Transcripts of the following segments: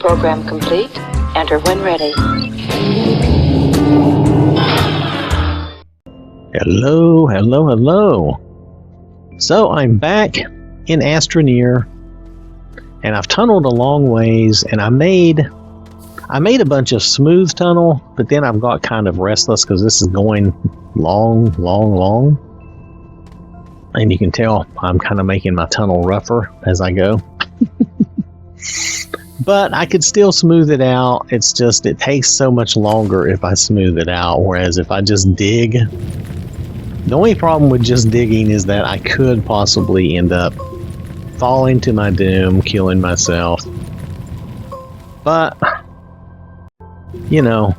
Program complete. Enter when ready. Hello, hello, hello. So I'm back in Astroneer, and I've tunneled a long ways, and I made a bunch of smooth tunnel, but then I've got kind of restless because this is going long. And you can tell I'm kind of making my tunnel rougher as I go. But I could still smooth it out. It's just, it takes so much longer if I smooth it out, whereas if I just dig, the only problem with just digging is that I could possibly end up falling to my doom, killing myself. But, you know,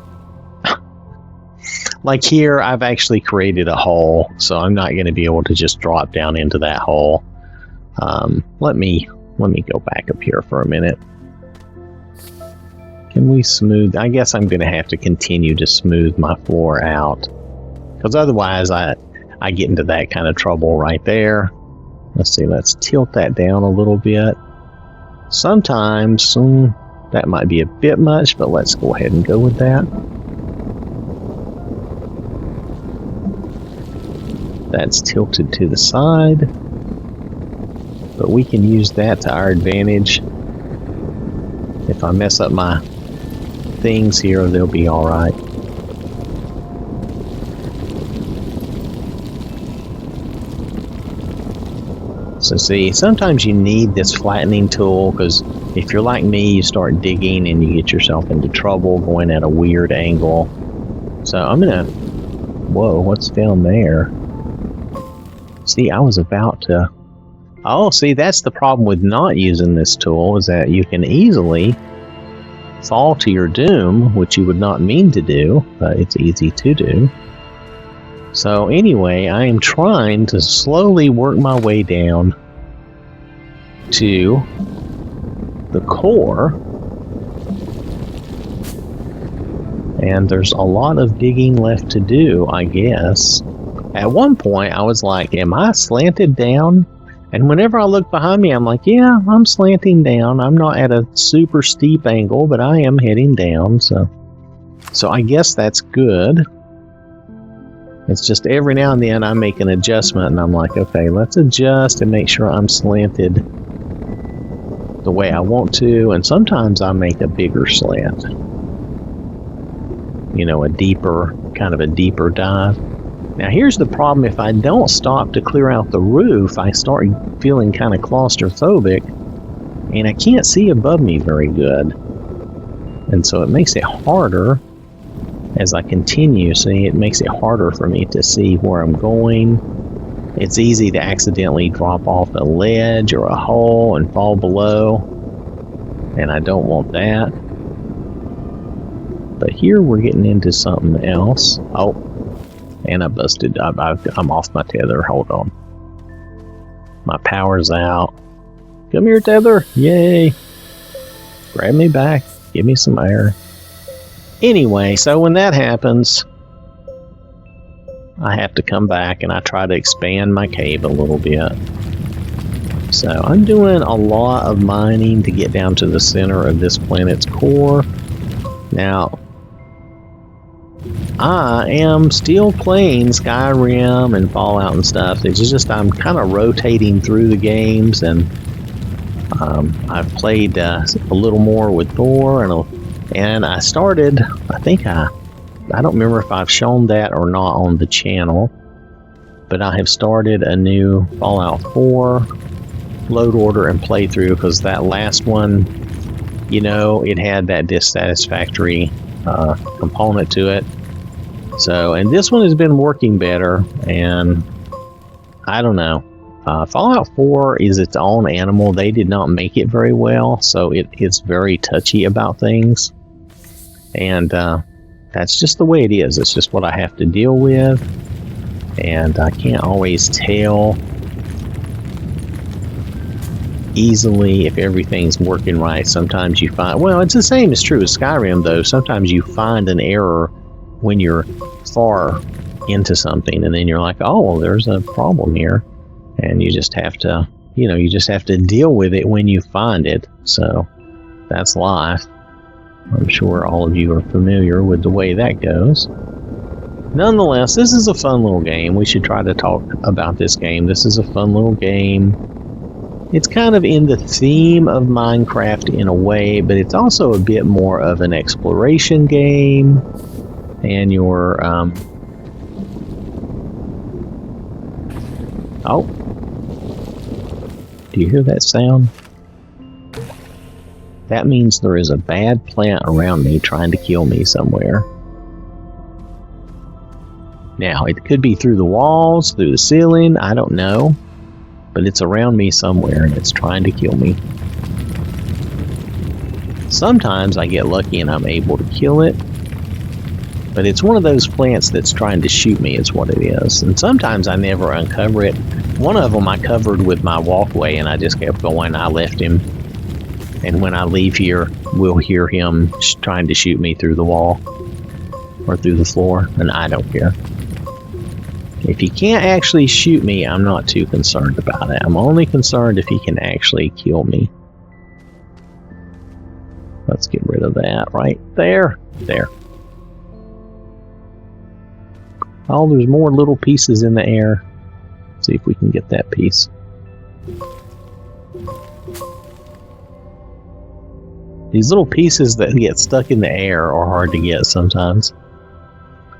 like here, I've actually created a hole, so I'm not going to be able to just drop down into that hole. Let me go back up here for a minute. Can we smooth? I guess I'm going to have to continue to smooth my floor out, because otherwise I get into that kind of trouble right there. Let's see, let's tilt that down a little bit. Sometimes that might be a bit much, but let's go ahead and go with that. That's tilted to the side, but we can use that to our advantage. If I mess up my things here, they'll be all right. So see, sometimes you need this flattening tool, because if you're like me, you start digging and you get yourself into trouble going at a weird angle. So I'm gonna, whoa, what's down there? See, I was about to, oh, see, that's the problem with not using this tool, is that you can easily fall to your doom, which you would not mean to do, but it's easy to do. So anyway, I am trying to slowly work my way down to the core, and there's a lot of digging left to do, I guess. At one point, I was like, am I slanted down? And whenever I look behind me, I'm like, yeah, I'm slanting down. I'm not at a super steep angle, but I am heading down. So I guess that's good. It's just every now and then I make an adjustment, and I'm like, okay, let's adjust and make sure I'm slanted the way I want to. And sometimes I make a bigger slant. You know, a deeper dive. Now here's the problem: if I don't stop to clear out the roof, I start feeling kind of claustrophobic, and I can't see above me very good. And so it makes it harder as I continue. See, it makes it harder for me to see where I'm going. It's easy to accidentally drop off a ledge or a hole and fall below, and I don't want that. But here we're getting into something else. Oh. And I busted. I'm off my tether. Hold on. My power's out. Come here, tether. Yay. Grab me back. Give me some air. Anyway, so when that happens, I have to come back and I try to expand my cave a little bit. So I'm doing a lot of mining to get down to the center of this planet's core. Now, I am still playing Skyrim and Fallout and stuff. It's just I'm kind of rotating through the games, and I've played a little more with Thor, and I started, I think I don't remember if I've shown that or not on the channel, but I have started a new Fallout 4 load order and playthrough, because that last one, you know, it had that dissatisfactory component to it. So, and this one has been working better, and I don't know. Fallout 4 is its own animal. They did not make it very well, so it's very touchy about things. And that's just the way it is. It's just what I have to deal with, and I can't always tell easily if everything's working right. Sometimes you find, well, it's the same as true as Skyrim, though. Sometimes you find an error when you're far into something, and then you're like, oh, well, there's a problem here, and you just have to, you know, you just have to deal with it when you find it. So that's life. I'm sure all of you are familiar with the way that goes. Nonetheless, this is a fun little game. We should try to talk about this game. This is a fun little game. It's kind of in the theme of Minecraft in a way, but it's also a bit more of an exploration game. And your, oh. Do you hear that sound? That means there is a bad plant around me trying to kill me somewhere. Now, it could be through the walls, through the ceiling, I don't know. But it's around me somewhere and it's trying to kill me. Sometimes I get lucky and I'm able to kill it. But it's one of those plants that's trying to shoot me is what it is. And sometimes I never uncover it. One of them I covered with my walkway and I just kept going. I left him. And when I leave here, we'll hear him trying to shoot me through the wall or through the floor. And I don't care. If he can't actually shoot me, I'm not too concerned about it. I'm only concerned if he can actually kill me. Let's get rid of that right there. There. Oh, there's more little pieces in the air. See if we can get that piece. These little pieces that get stuck in the air are hard to get sometimes.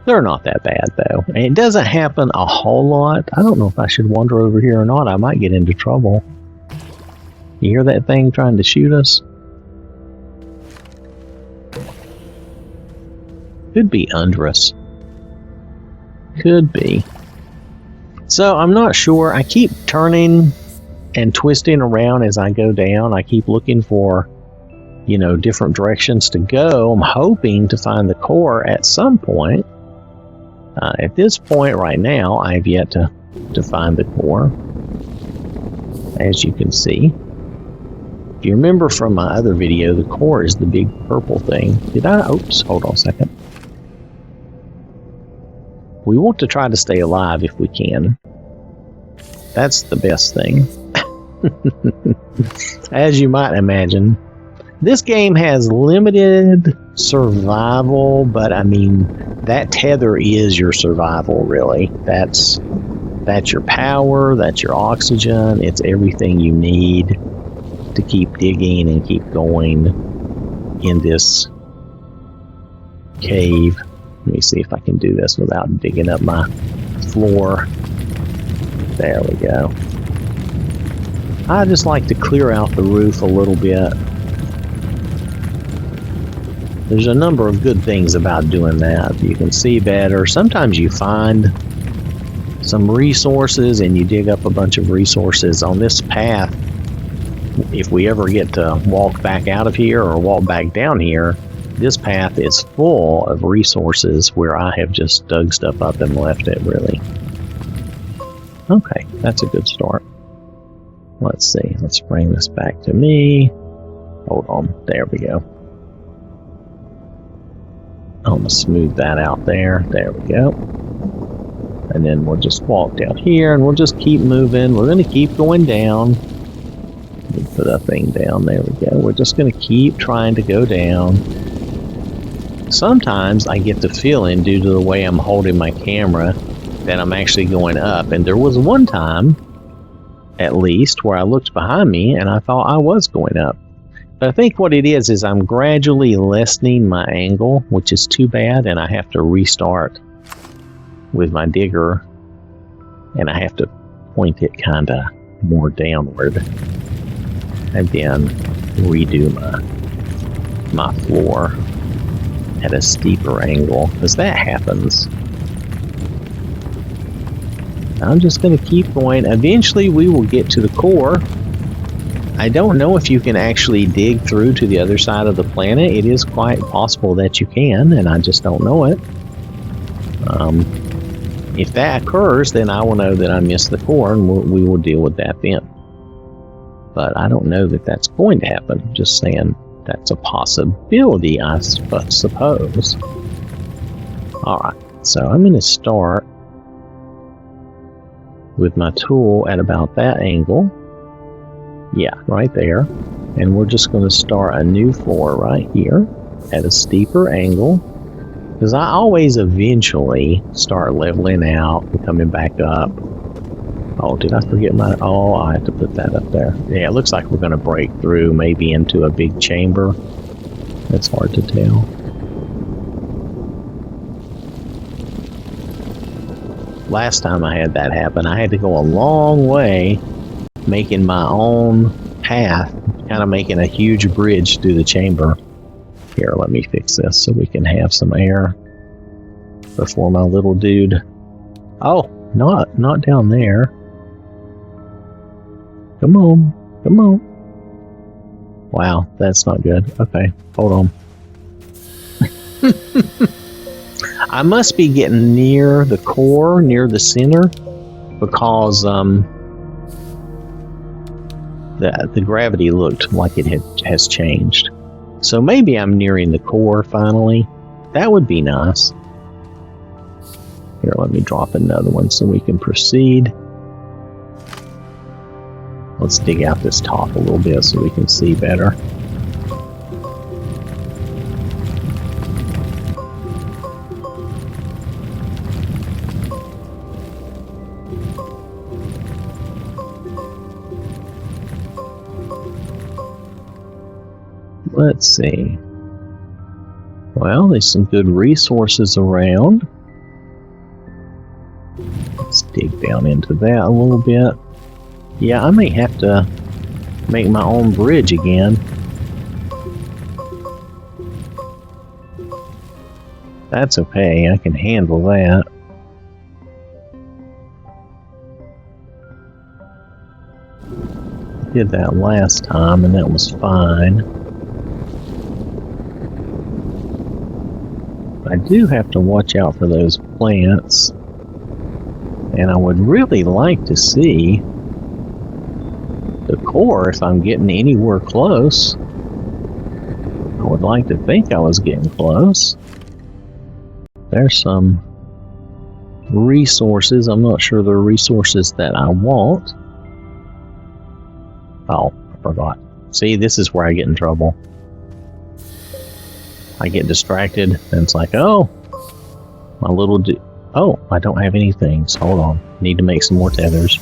They're not that bad, though. And it doesn't happen a whole lot. I don't know if I should wander over here or not. I might get into trouble. You hear that thing trying to shoot us? Could be under us. Could be. So, I'm not sure. I keep turning and twisting around as I go down. I keep looking for, you know, different directions to go. I'm hoping to find the core at some point. At this point right now, I've yet to find the core, as you can see. If you remember from my other video, the core is the big purple thing. Did I? Oops, hold on a second. We want to try to stay alive if we can. That's the best thing. As you might imagine. This game has limited survival, but I mean, that tether is your survival, really. That's your power, that's your oxygen, it's everything you need to keep digging and keep going in this cave. Let me see if I can do this without digging up my floor. There we go. I just like to clear out the roof a little bit. There's a number of good things about doing that. You can see better. Sometimes you find some resources and you dig up a bunch of resources on this path. If we ever get to walk back out of here or walk back down here, this path is full of resources where I have just dug stuff up and left it, really. Okay, that's a good start. Let's see. Let's bring this back to me. Hold on. There we go. I'm going to smooth that out there. There we go. And then we'll just walk down here and we'll just keep moving. We're going to keep going down. Let me put a thing down. There we go. We're just going to keep trying to go down. Sometimes I get the feeling, due to the way I'm holding my camera, that I'm actually going up. And there was one time, at least, where I looked behind me and I thought I was going up. But I think what it is I'm gradually lessening my angle, which is too bad, and I have to restart with my digger, and I have to point it kind of more downward, and then redo my floor at a steeper angle, because that happens. I'm just going to keep going. Eventually we will get to the core. I don't know if you can actually dig through to the other side of the planet. It is quite possible that you can, and I just don't know it. If that occurs, then I will know that I missed the core, and we will deal with that then. But I don't know that that's going to happen. Just saying that's a possibility, I suppose. Alright, so I'm going to start with my tool at about that angle. Yeah, right there. And we're just going to start a new floor right here. at a steeper angle. Because I always eventually start leveling out and coming back up. Oh, did I forget my... Oh, I have to put that up there. Yeah, it looks like we're going to break through maybe into a big chamber. It's hard to tell. Last time I had that happen, I had to go a long way making my own path, kind of making a huge bridge through the chamber. Here, let me fix this so we can have some air before my little dude... Oh, not down there. Come on, come on. Wow, that's not good. Okay, hold on. I must be getting near the core, near the center, because the gravity looked like it has changed. So maybe I'm nearing the core finally. That would be nice. Here, let me drop another one so we can proceed. Let's dig out this top a little bit so we can see better. Let's see. Well, there's some good resources around. Let's dig down into that a little bit. Yeah, I may have to make my own bridge again. That's okay, I can handle that. Did that last time and that was fine. I do have to watch out for those plants. And I would really like to see the core if I'm getting anywhere close. I would like to think I was getting close. There's some resources. I'm not sure they're resources that I want. Oh, I forgot. See, this is where I get in trouble. I get distracted and it's like, oh, my little oh, I don't have any things. Hold on. Need to make some more tethers.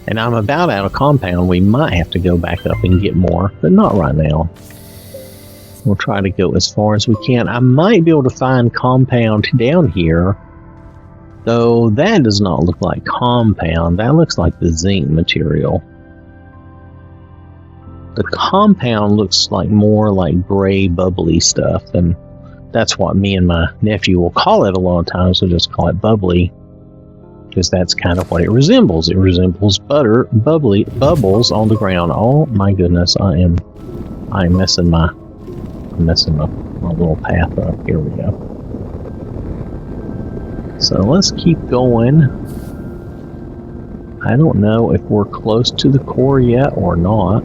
And I'm about out of compound. We might have to go back up and get more, but not right now. We'll try to go as far as we can. I might be able to find compound down here, though that does not look like compound. That looks like the zinc material. The compound looks like more like gray bubbly stuff, and that's what me and my nephew will call it a lot of times. We'll just call it bubbly, because that's kind of what it resembles. It resembles bubbly bubbles on the ground. Oh my goodness, I'm messing my little path up. Here we go. So let's keep going. I don't know if we're close to the core yet or not.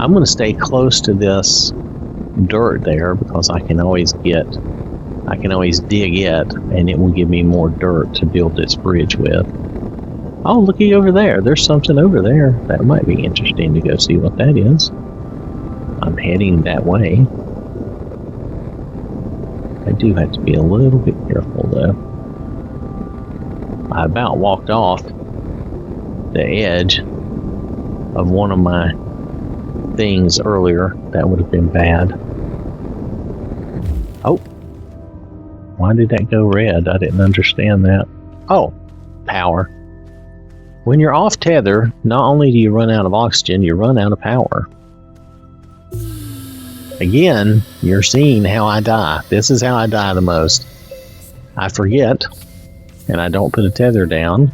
I'm going to stay close to this dirt there because I can always dig it, and it will give me more dirt to build this bridge with. Oh, looky over there. There's something over there. That might be interesting to go see what that is. I'm heading that way. I do have to be a little bit careful, though. I about walked off the edge of one of my things earlier. That would have been bad. Oh, why did that go red? I didn't understand that. Oh, power. When you're off tether, not only do you run out of oxygen, you run out of power. Again, you're seeing how I die. This is how I die the most. I forget, and I don't put a tether down.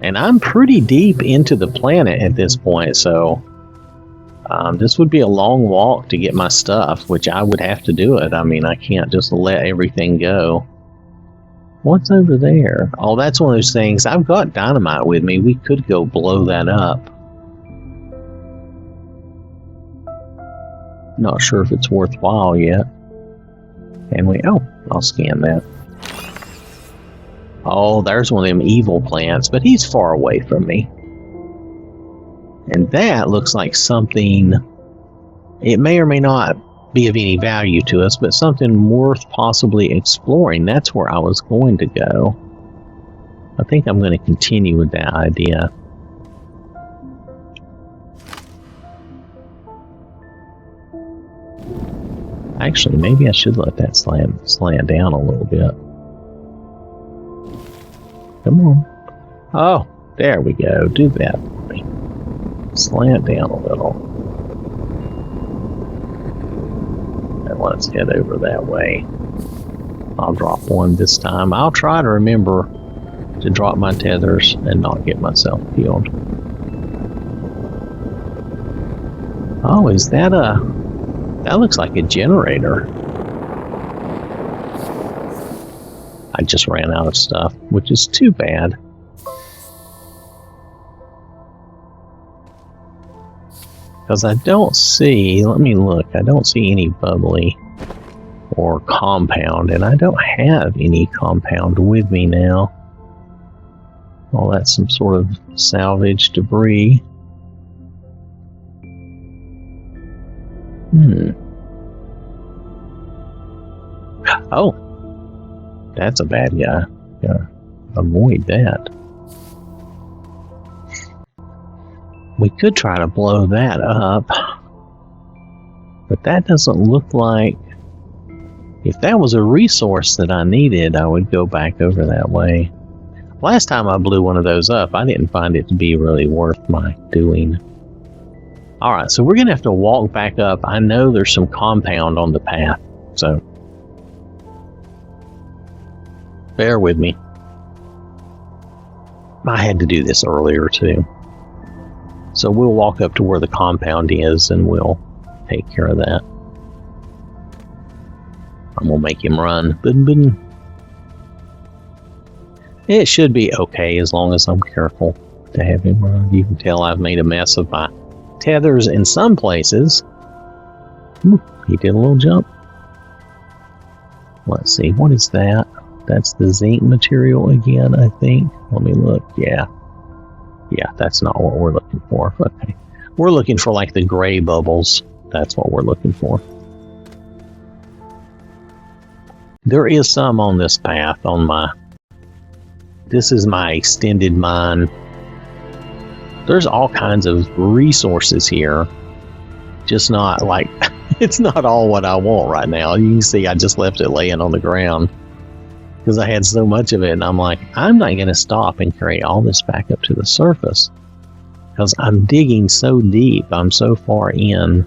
And I'm pretty deep into the planet at this point, so this would be a long walk to get my stuff, which I would have to do it. I mean, I can't just let everything go. What's over there? Oh, that's one of those things. I've got dynamite with me. We could go blow that up. Not sure if it's worthwhile yet. And I'll scan that. Oh, there's one of them evil plants, but he's far away from me. And that looks like something It may or may not be of any value to us, but something worth possibly exploring. That's where I was going to go. I think I'm going to continue with that idea. Actually, maybe I should let that slant down a little bit. Come on. Oh, there we go. Do that for me. Slant down a little. And let's head over that way. I'll drop one this time. I'll try to remember to drop my tethers and not get myself killed. Oh, is that a... That looks like a generator. I just ran out of stuff, which is too bad. Because I don't see, let me look, I don't see any bubbly or compound, and I don't have any compound with me now. Oh, that's some sort of salvage debris. Oh, that's a bad guy. Gotta avoid that. We could try to blow that up, but that doesn't look like... If that was a resource that I needed, I would go back over that way. Last time I blew one of those up, I didn't find it to be really worth my doing. Alright, so we're going to have to walk back up. I know there's some compound on the path, so bear with me. I had to do this earlier too. So we'll walk up to where the compound is and we'll take care of that. I'm going to make him run. It should be okay as long as I'm careful to have him run. You can tell I've made a mess of my tethers in some places. Ooh, he did a little jump. Let's see, what is that? That's the zinc material again, I think. Let me look. Yeah, that's not what we're looking for. Okay, we're looking for like the gray bubbles. That's what we're looking for. There is some on this path on my... This is my extended mine. There's all kinds of resources here. Just not like... It's not all what I want right now. You can see I just left it laying on the ground. Because I had so much of it, and I'm like, I'm not going to stop and carry all this back up to the surface. Because I'm digging so deep. I'm so far in.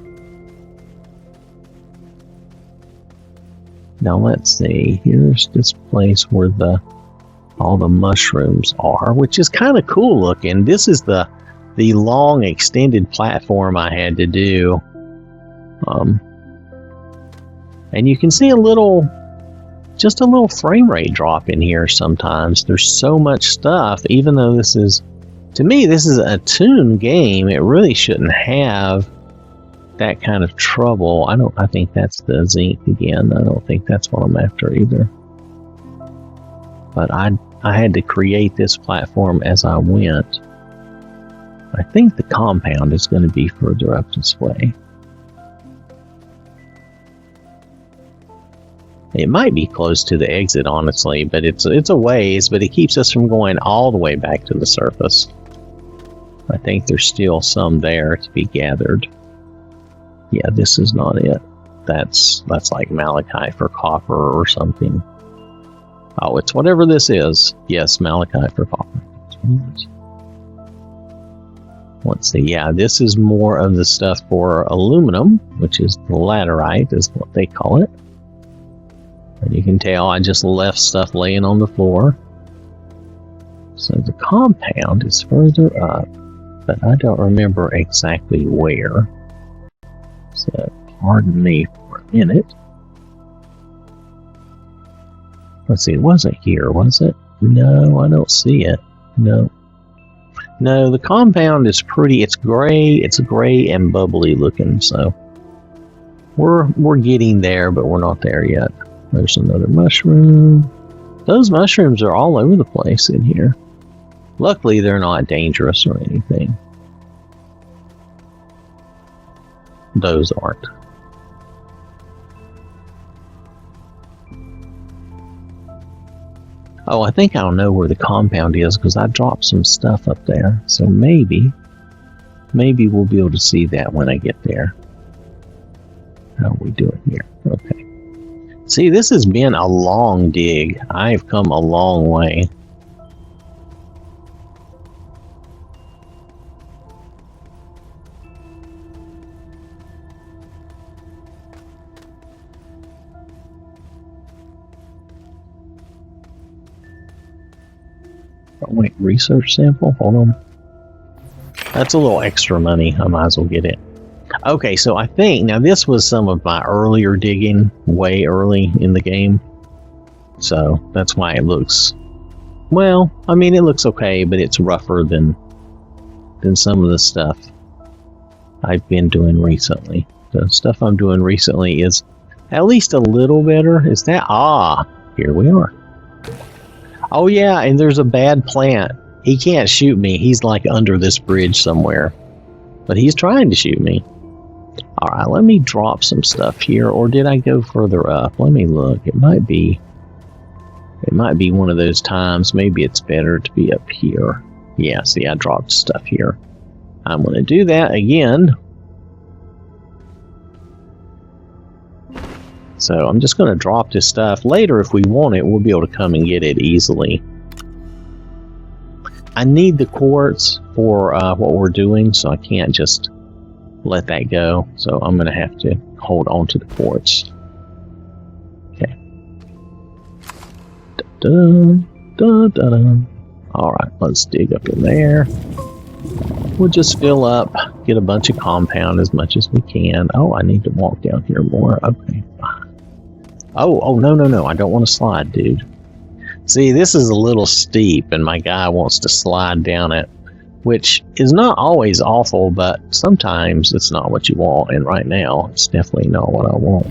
Now let's see. Here's this place where all the mushrooms are, which is kind of cool looking. This is the long extended platform I had to do. And you can see just a little frame rate drop in here sometimes. There's so much stuff, even though this is, to me, this is a toon game. It really shouldn't have that kind of trouble. I think that's the zinc again. I don't think that's what I'm after either. But I had to create this platform as I went. I think the compound is going to be further up this way. It might be close to the exit, honestly, but it's a ways, but it keeps us from going all the way back to the surface. I think there's still some there to be gathered. Yeah, this is not it. That's like malachite for copper or something. Oh, it's whatever this is. Yes, malachite for copper. Let's see. Yeah, this is more of the stuff for aluminum, which is the laterite, is what they call it. And you can tell I just left stuff laying on the floor. So the compound is further up, but I don't remember exactly where. So pardon me for a minute. Let's see, it wasn't here, was it? No, I don't see it. No, the compound is pretty. It's gray and bubbly looking. So we're getting there, but we're not there yet. There's another mushroom. Those mushrooms are all over the place in here. Luckily, they're not dangerous or anything. those aren't. Oh, I think I'll know where the compound is because I dropped some stuff up there. So maybe we'll be able to see that when I get there. How are we doing here? Okay. See, this has been a long dig. I've come a long way. Oh, wait, research sample? Hold on. That's a little extra money. I might as well get it. Okay, so I think, now this was some of my earlier digging, way early in the game. So that's why it looks, well, I mean, it looks okay, but it's rougher than some of the stuff I've been doing recently. The stuff I'm doing recently is at least a little better. Is that, here we are. Oh yeah, and there's a bad plant. He can't shoot me. He's like under this bridge somewhere. But he's trying to shoot me. Alright, let me drop some stuff here. Or did I go further up? Let me look. It might be one of those times. Maybe it's better to be up here. Yeah, see, I dropped stuff here. I'm going to do that again. So I'm just going to drop this stuff. Later, if we want it, we'll be able to come and get it easily. I need the quartz for what we're doing, so I can't just let that go. So I'm going to have to hold on to the quartz. Okay. Alright, let's dig up in there. We'll just fill up, get a bunch of compound as much as we can. Oh, I need to walk down here more. Okay, fine. Oh, no, I don't want to slide, dude. See, this is a little steep, and my guy wants to slide down it, which is not always awful, but sometimes it's not what you want, and right now, it's definitely not what I want.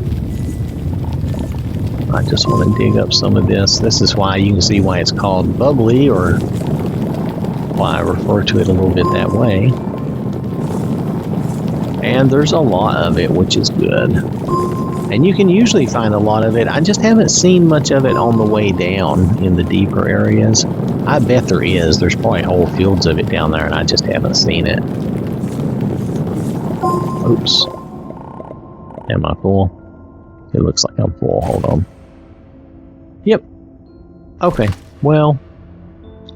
I just want to dig up some of this. This is why you can see why it's called bubbly, or why I refer to it a little bit that way. And there's a lot of it, which is good. And you can usually find a lot of it. I just haven't seen much of it on the way down in the deeper areas. I bet there is. There's probably whole fields of it down there, and I just haven't seen it. Oops. Am I full? It looks like I'm full. Hold on. Yep. Okay. Well,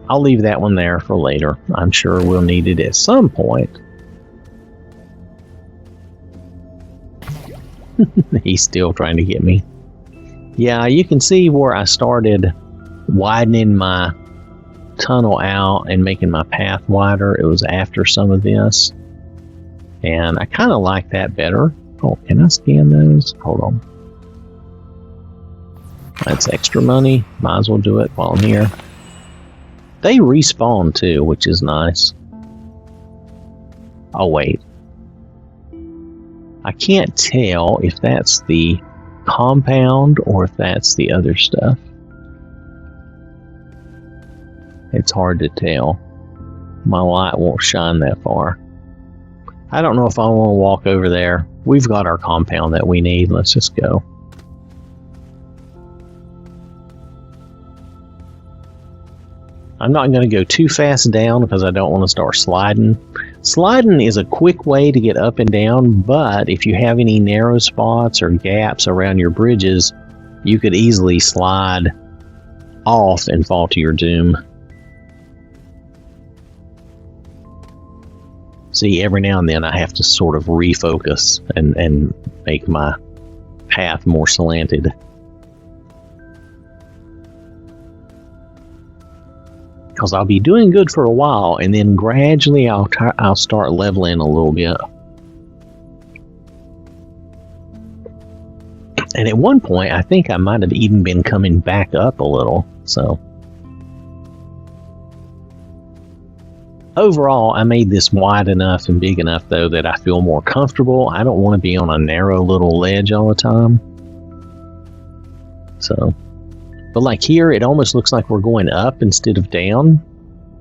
I'll leave that one there for later. I'm sure we'll need it at some point. He's still trying to get me. Yeah, you can see where I started widening my tunnel out and making my path wider. It was after some of this. And I kind of like that better. Oh, can I scan those? Hold on. That's extra money. Might as well do it while I'm here. They respawn too, which is nice. Oh, wait. I can't tell if that's the compound or if that's the other stuff. It's hard to tell. My light won't shine that far. I don't know if I want to walk over there. We've got our compound that we need. Let's just go. I'm not going to go too fast down because I don't want to start sliding. Sliding is a quick way to get up and down, but if you have any narrow spots or gaps around your bridges, you could easily slide off and fall to your doom. See, every now and then I have to sort of refocus and make my path more slanted. Because I'll be doing good for a while, and then gradually I'll start leveling a little bit. And at one point, I think I might have even been coming back up a little. So overall, I made this wide enough and big enough, though, that I feel more comfortable. I don't want to be on a narrow little ledge all the time. So... But like here, it almost looks like we're going up instead of down.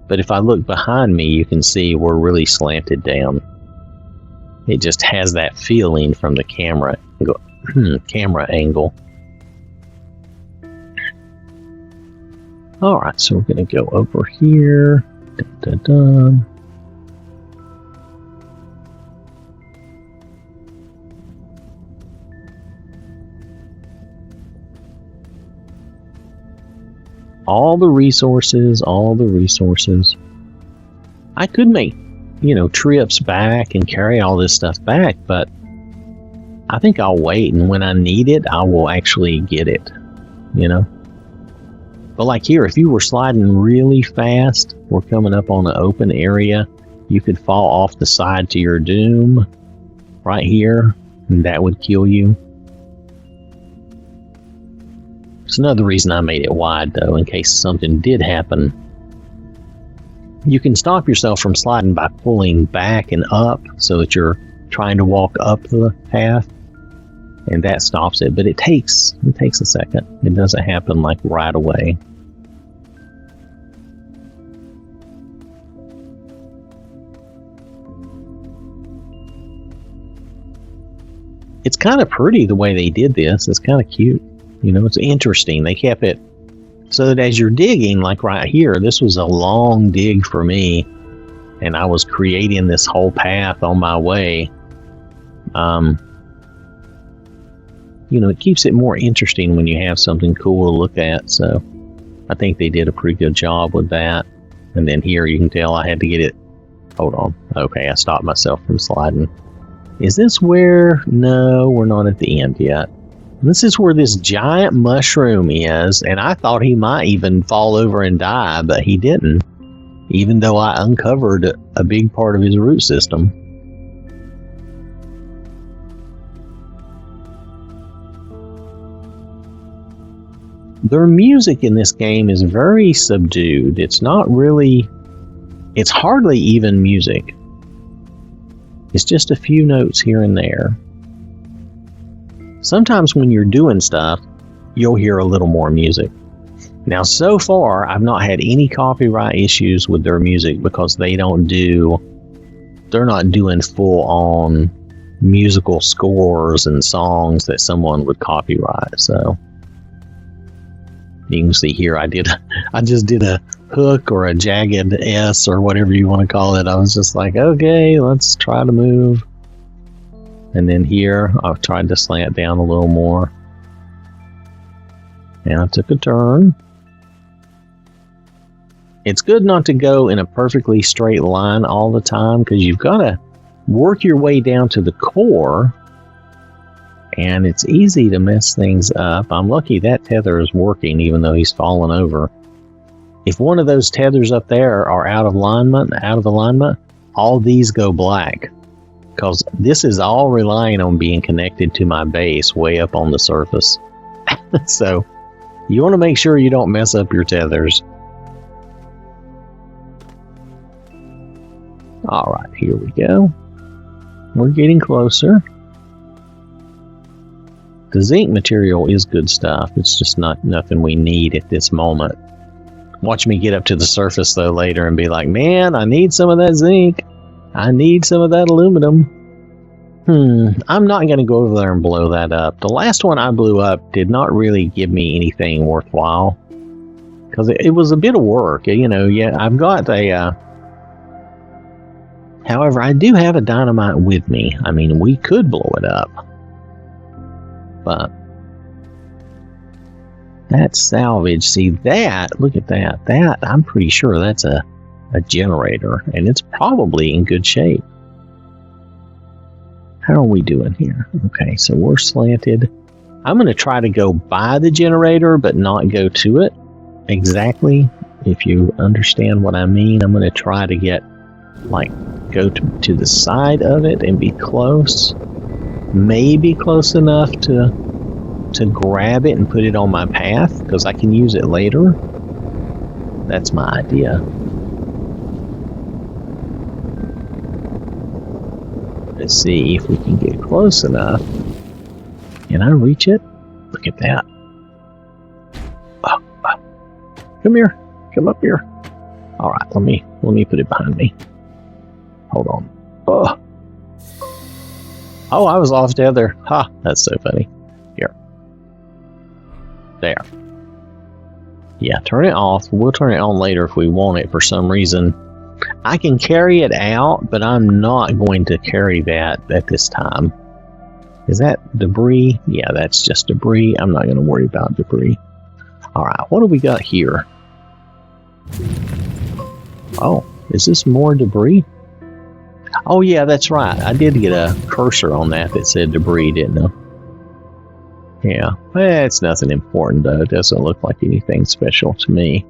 But if I look behind me, you can see we're really slanted down. It just has that feeling from the camera angle. Alright, so we're going to go over here. Dun, dun, dun. All the resources. I could make, trips back and carry all this stuff back, but I think I'll wait, and when I need it, I will actually get it, But like here, if you were sliding really fast, we're coming up on an open area, you could fall off the side to your doom right here, and that would kill you. It's another reason I made it wide, though, in case something did happen. You can stop yourself from sliding by pulling back and up so that you're trying to walk up the path, and that stops it. But it takes a second. It doesn't happen like right away. It's kind of pretty the way they did this. It's kind of cute. It's interesting. They kept it so that as you're digging, like right here, this was a long dig for me, and I was creating this whole path on my way. It keeps it more interesting when you have something cool to look at, so I think they did a pretty good job with that. And then here you can tell I had to get it. Hold on. Okay, I stopped myself from sliding. Is this where? No, we're not at the end yet. This is where this giant mushroom is, and I thought he might even fall over and die, but he didn't, even though I uncovered a big part of his root system. Their music in this game is very subdued. It's hardly even music. It's just a few notes here and there. Sometimes when you're doing stuff, you'll hear a little more music. Now, so far, I've not had any copyright issues with their music because they're not doing full-on musical scores and songs that someone would copyright. So you can see here, I just did a hook or a jagged S or whatever you want to call it. I was just like, okay, let's try to move. And then here, I've tried to slant down a little more. And I took a turn. It's good not to go in a perfectly straight line all the time, because you've got to work your way down to the core. And it's easy to mess things up. I'm lucky that tether is working, even though he's fallen over. If one of those tethers up there are out of alignment, all these go black. Because this is all relying on being connected to my base way up on the surface. So you want to make sure you don't mess up your tethers. Alright, here we go. We're getting closer. The zinc material is good stuff. It's just nothing we need at this moment. Watch me get up to the surface though later and be like, man, I need some of that zinc. I need some of that aluminum. I'm not going to go over there and blow that up. The last one I blew up did not really give me anything worthwhile. Because it was a bit of work. Yeah, I've got a... However, I do have a dynamite with me. I mean, we could blow it up. But... that's salvage. See, look at that. That, I'm pretty sure that's a generator. And it's probably in good shape. How are we doing here? Okay, so we're slanted. I'm going to try to go by the generator, but not go to it. Exactly. If you understand what I mean, I'm going to try to get, go to the side of it and be close. Maybe close enough to grab it and put it on my path, because I can use it later. That's my idea. Let's see if we can get close enough. Can I reach it? Look at that. Oh. Come here. Come up here. Alright, let me put it behind me. Hold on. Oh. Oh, I was off tether. Ha, that's so funny. Here. There. Yeah, turn it off. We'll turn it on later if we want it for some reason. I can carry it out, but I'm not going to carry that at this time. Is that debris? Yeah, that's just debris. I'm not going to worry about debris. Alright, what do we got here? Oh, is this more debris? Oh yeah, that's right. I did get a cursor on that said debris, didn't I? Yeah, it's nothing important though. It doesn't look like anything special to me.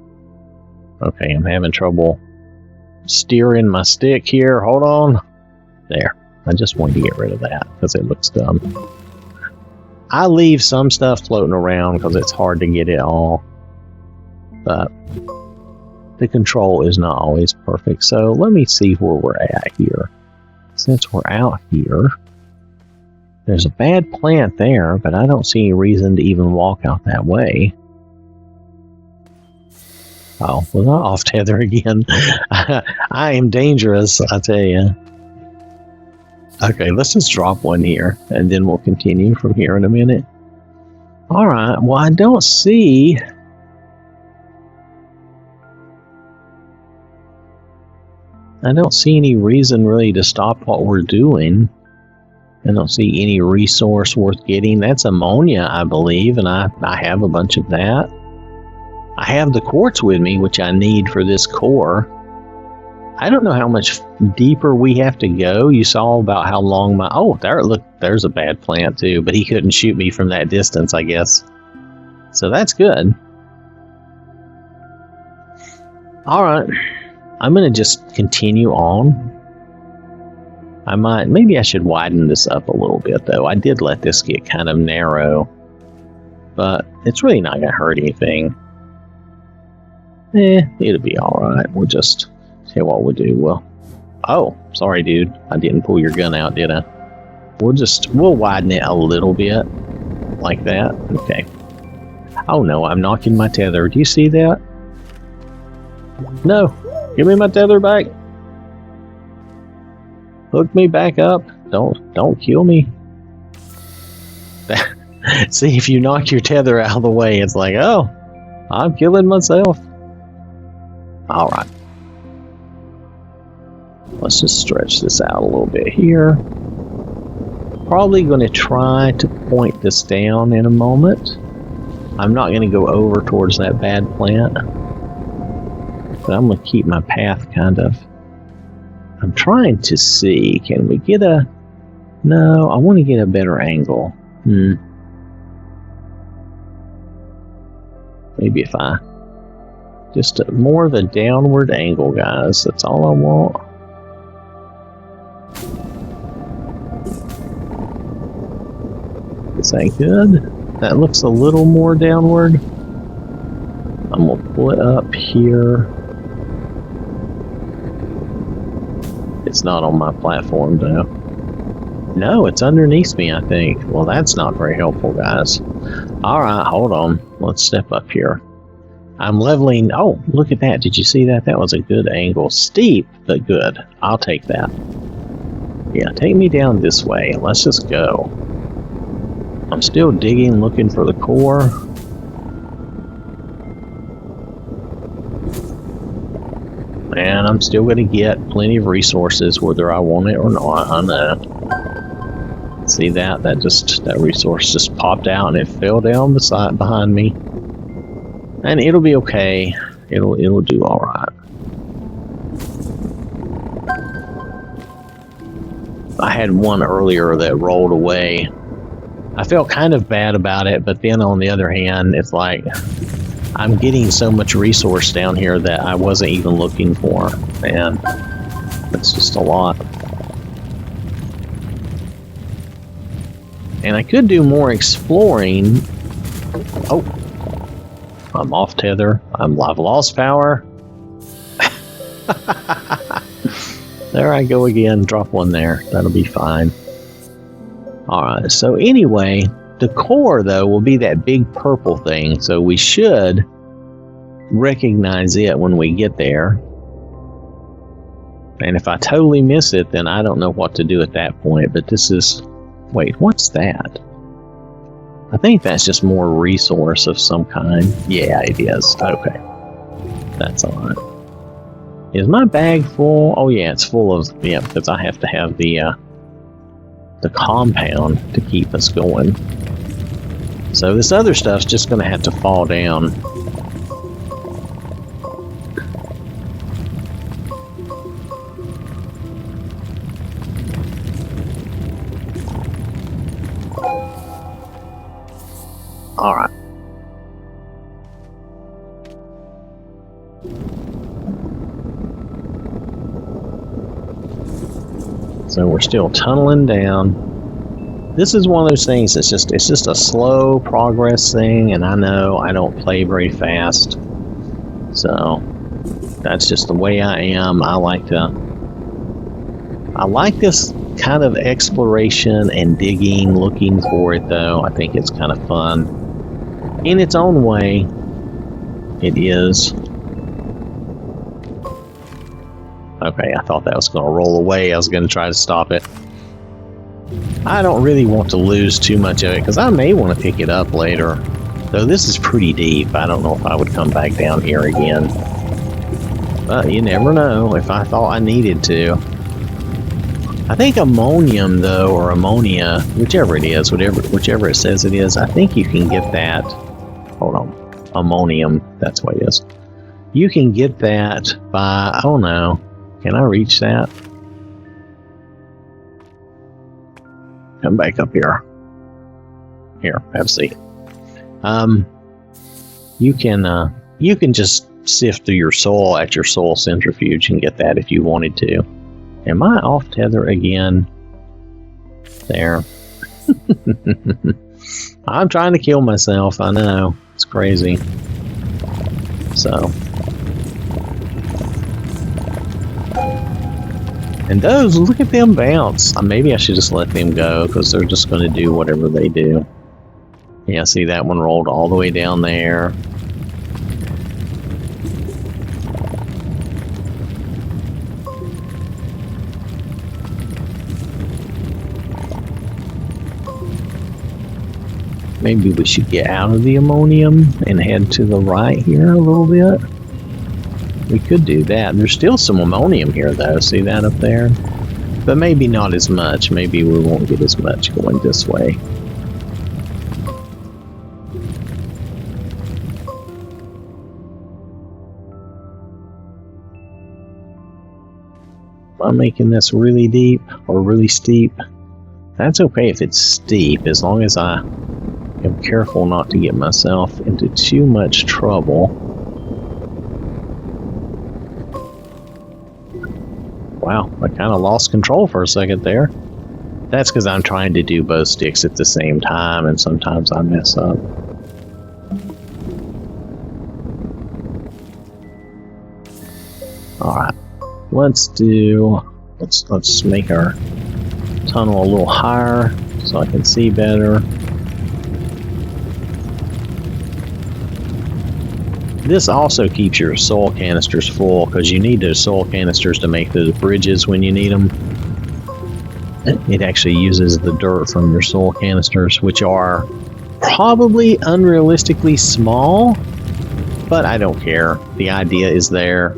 Okay, I'm having trouble steering my stick here. Hold on. There. I just wanted to get rid of that because it looks dumb. I leave some stuff floating around because it's hard to get it all. But the control is not always perfect. So let me see where we're at here. Since we're out here, there's a bad plant there, but I don't see any reason to even walk out that way. Oh, was I off tether again? I am dangerous, I tell you. Okay, let's just drop one here, and then we'll continue from here in a minute. Alright, well, I don't see... any reason really to stop what we're doing. I don't see any resource worth getting. That's ammonia, I believe, and I have a bunch of that. I have the quartz with me, which I need for this core. I don't know how much deeper we have to go. You saw about how long my... Oh, there, look, there's a bad plant too, but he couldn't shoot me from that distance, I guess. So that's good. Alright. I'm going to just continue on. Maybe I should widen this up a little bit, though. I did let this get kind of narrow, but it's really not going to hurt anything. It'll be alright. We'll just see what we'll do. Well, oh, sorry, dude. I didn't pull your gun out, did I? We'll widen it a little bit, like that. Okay. Oh no, I'm knocking my tether. Do you see that? No. Give me my tether back. Hook me back up. Don't kill me. See, if you knock your tether out of the way, it's like, oh, I'm killing myself. Alright. Let's just stretch this out a little bit here. Probably going to try to point this down in a moment. I'm not going to go over towards that bad plant. But I'm going to keep my path kind of... I'm trying to see, can we get a... No, I want to get a better angle. Maybe if I... Just more of a downward angle, guys. That's all I want. Is that good? That looks a little more downward. I'm going to pull it up here. It's not on my platform, though. No, it's underneath me, I think. Well, that's not very helpful, guys. Alright, hold on. Let's step up here. I'm leveling... Oh, look at that. Did you see that? That was a good angle. Steep, but good. I'll take that. Yeah, take me down this way. Let's just go. I'm still digging, looking for the core. And I'm still going to get plenty of resources, whether I want it or not. I know. See that? That resource just popped out and it fell down behind me. And it'll be okay. It'll do all right. I had one earlier that rolled away. I felt kind of bad about it, but then on the other hand, it's like I'm getting so much resource down here that I wasn't even looking for, and it's just a lot. And I could do more exploring. Oh, I'm off tether. I've lost power. There I go again. Drop one there. That'll be fine. Alright, so anyway, the core, though, will be that big purple thing, so we should recognize it when we get there. And if I totally miss it, then I don't know what to do at that point, but this is Wait, what's that? I think that's just more resource of some kind. Yeah, it is. Okay. That's alright. Is my bag full? Oh yeah, it's full of, yeah, because I have to have the compound to keep us going. So this other stuff's just going to have to fall down. Alright. So we're still tunneling down. This is one of those things that's just, it's just a slow progress thing, and I know I don't play very fast. So that's just the way I am. I like this kind of exploration and digging, looking for it though. I think it's kind of fun. In its own way, it is. Okay, I thought that was going to roll away. I was going to try to stop it. I don't really want to lose too much of it, because I may want to pick it up later. Though this is pretty deep. I don't know if I would come back down here again. But you never know if I thought I needed to. I think ammonium, though, or ammonia, whichever it is, whichever it says it is, I think you can get that. Hold on. Ammonium, that's what it is. You can get that by, I don't know. Can I reach that? Come back up here. Here, have a seat. You can just sift through your soil at your soil centrifuge and get that if you wanted to. Am I off tether again? There. I'm trying to kill myself, I know. It's crazy. So. And those, look at them bounce. Maybe I should just let them go, because they're just going to do whatever they do. Yeah, see, that one rolled all the way down there. Maybe we should get out of the ammonium and head to the right here a little bit. We could do that. There's still some ammonium here, though. See that up there? But maybe not as much. Maybe we won't get as much going this way. Am I making this really deep or really steep? That's okay if it's steep, as long as I am careful not to get myself into too much trouble. Wow, I kind of lost control for a second there. That's because I'm trying to do both sticks at the same time, and sometimes I mess up. Alright, let's make our tunnel a little higher so I can see better. This also keeps your soil canisters full, because you need those soil canisters to make those bridges when you need them. It actually uses the dirt from your soil canisters, which are probably unrealistically small, but I don't care. The idea is there,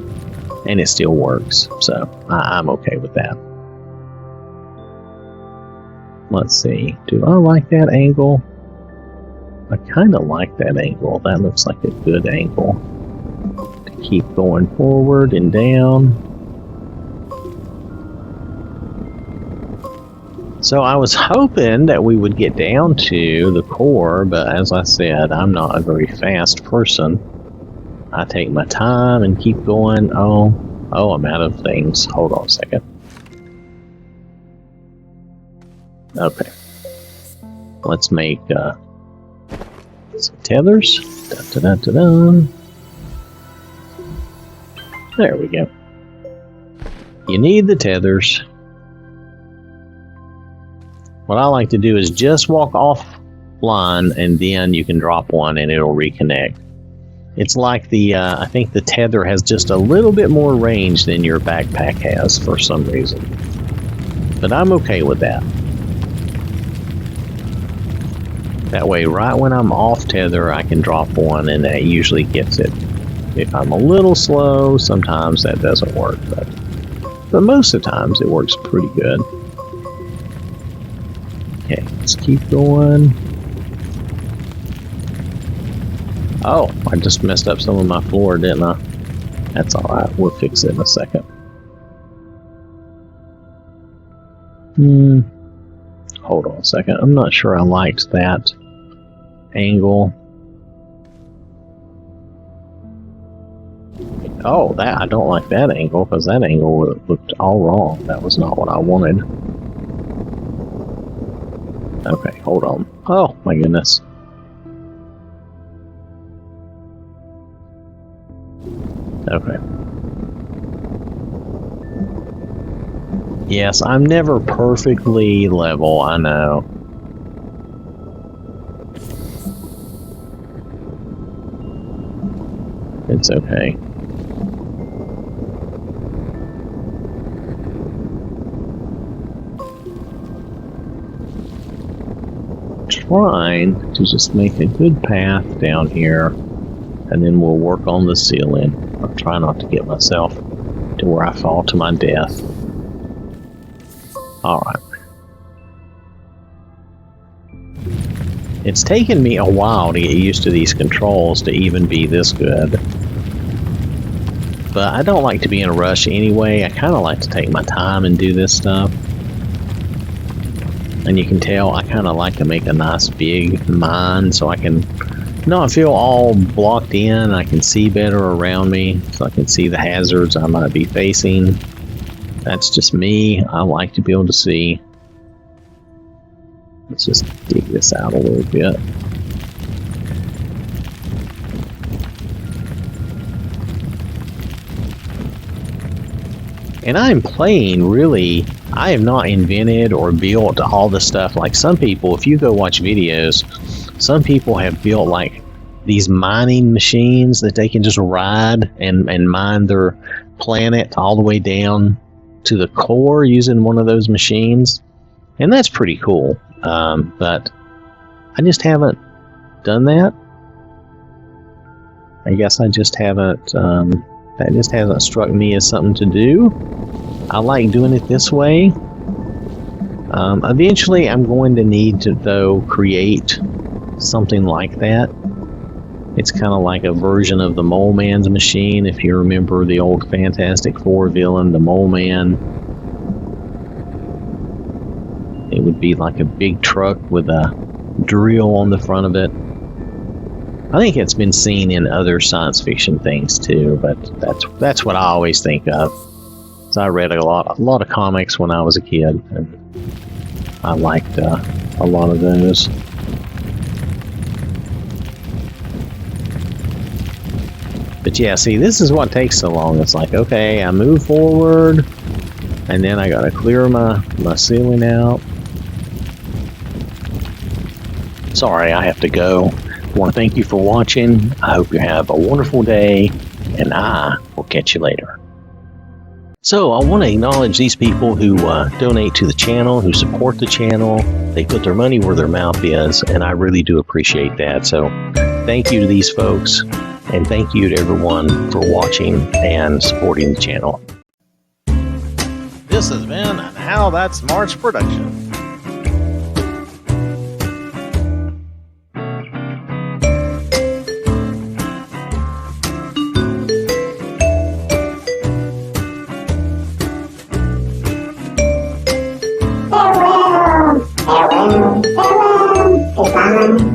and it still works, so I'm okay with that. Let's see. Do I like that angle? I kind of like that angle. That looks like a good angle to keep going forward and down. So I was hoping that we would get down to the core, but as I said, I'm not a very fast person. I take my time and keep going. Oh, I'm out of things. Hold on a second. Okay. Let's make some tethers. There we go. You need the tethers. What I like to do is just walk offline, and then you can drop one and it'll reconnect. It's like the, I think the tether has just a little bit more range than your backpack has for some reason. But I'm okay with that. That way, right when I'm off tether, I can drop one, and that usually gets it. If I'm a little slow, sometimes that doesn't work, but most of the times it works pretty good. Okay, let's keep going. Oh, I just messed up some of my floor, didn't I? That's alright, we'll fix it in a second. Hold on a second, I'm not sure I liked that angle. Oh, I don't like that angle, because that angle looked all wrong. That was not what I wanted. Okay, hold on. Oh, my goodness. Okay. Yes, I'm never perfectly level, I know. It's okay. Trying to just make a good path down here, and then we'll work on the ceiling. I'll try not to get myself to where I fall to my death. Alright. It's taken me a while to get used to these controls to even be this good. But I don't like to be in a rush anyway. I kind of like to take my time and do this stuff. And you can tell I kind of like to make a nice big mine so I can not feel all blocked in. I can see better around me, so I can see the hazards I might be facing. That's just me. I like to be able to see. Let's just dig this out a little bit. And I'm playing really, I have not invented or built all the stuff like some people. If you go watch videos, some people have built like these mining machines that they can just ride and mine their planet all the way down to the core using one of those machines. And that's pretty cool. But I just haven't done that. I guess I just haven't, that just hasn't struck me as something to do. I like doing it this way. Eventually I'm going to need to, though, create something like that. It's kind of like a version of the Mole Man's machine, if you remember the old Fantastic Four villain, the Mole Man. It would be like a big truck with a drill on the front of it. I think it's been seen in other science fiction things too, but that's what I always think of. So I read a lot of comics when I was a kid, and I liked a lot of those. But yeah, see, this is what takes so long. It's like, okay, I move forward, and then I gotta clear my ceiling out. Sorry, I have to go. I want to thank you for watching. I hope you have a wonderful day, and I will catch you later. So I want to acknowledge these people who donate to the channel, who support the channel. They put their money where their mouth is, and I really do appreciate that. So thank you to these folks, and thank you to everyone for watching and supporting the channel. This has been an OwwThatSmarts production. Farewell, farewell, farewell, goodbye.